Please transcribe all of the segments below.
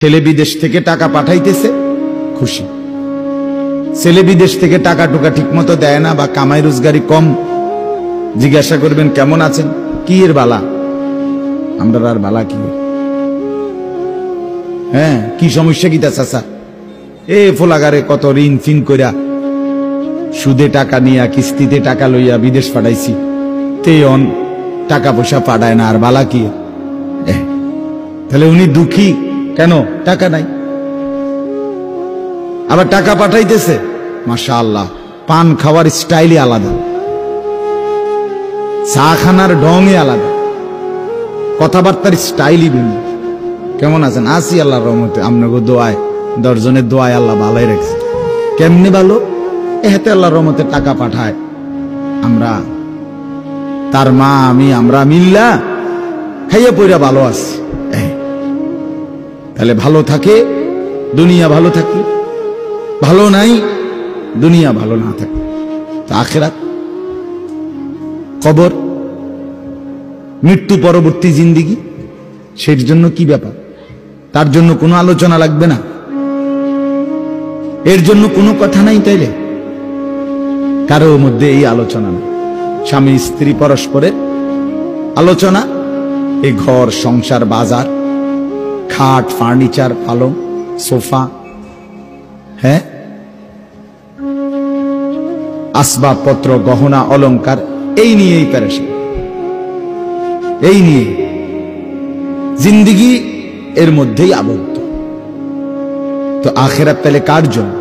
ছেলে বিদেশ থেকে টাকা পাঠাইতেছে, খুশি। ছেলে বিদেশ থেকে টাকা টুকা ঠিক মতো দেয় না বা কামাই রোজগারি কম, জিজ্ঞাসা করবেন কেমন আছেন, কি এর বালা? আমরা আর বালা কি? হ্যাঁ, কি সমস্যা কি তা চাচা? এ ফোলাগারে কত ঋণ ফিন কইরা সুদে টাকা নিয়া কিস্তিতে টাকা লইয়া বিদেশ পাঠাইছি, তেন টাকা পয়সা পাঠায় না, আর বালা কি? তাহলে উনি দুঃখী কেন? টাকা নাই। আবার টাকা পাঠাইতেছে, মাশাআল্লাহ, পান খাওয়ার স্টাইলই আলাদা, চা খানার ঢংই আলাদা, কথাবার্তার স্টাইলই ভিন্ন। কেমন আছেন? আছি আল্লাহর রহমতে, আপনাকে দোয়ায়, 10 জনের দোয়ায় আল্লাহ ভালোই রেখেছে। কেমনি ভালো? এতে আল্লাহর রহমতে টাকা পাঠায়, আমরা তার মা আমি আমরা মিল্লা খাইয়া পইরা ভালো আছি। তাহলে ভালো থাকে দুনিয়া ভালো থাকে, ভালো নাই দুনিয়া ভালো না থাকে। তো আখিরাত, কবর, মৃত্যু পরবর্তী জিন্দেগি, সেই জন্য কি ব্যাপার? তার জন্য কোনো আলোচনা লাগবে না, এর জন্য কোনো কথা নাই। তাইলে কারো মধ্যে এই আলোচনা নেই। স্বামী স্ত্রী পরস্পরের আলোচনা, এই ঘর সংসার বাজার, খাট ফার্নিচার পালং সোফা, হ্যাঁ, আসবাবপত্র গহনা অলংকার, এই নিয়েই পেরেশান, এই নিয়ে জিন্দেগি এর মধ্যেই আবদ্ধ। তো আখিরাত তাহলে কার জন্য?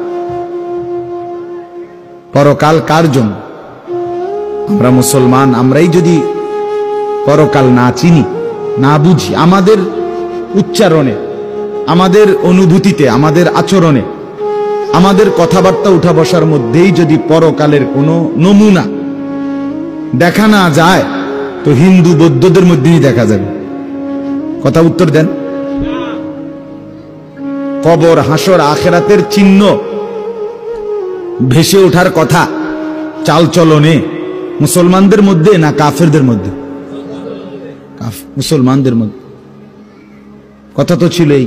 পরকাল কার জন্য? আমরা মুসলমান, আমরাই যদি পরকাল না চিনি, না বুঝি, আমাদের উচ্চারণে, আমাদের অনুভূতিতে, আমাদের আচরণে, আমাদের কথাবার্তা উঠা বসার মধ্যেই যদি পরকালের কোনো নমুনা দেখা না যায়, তো হিন্দু বৌদ্ধদের মধ্যেই দেখা যাবে। কথা উত্তর দেন। কবর হাসর আখিরাতের চিহ্ন ভেসে ওঠার কথা চালচলনে মুসলমানদের মধ্যে না কাফেরদের মধ্যে? মুসলমানদের মধ্যে। কথা তো ছিলই।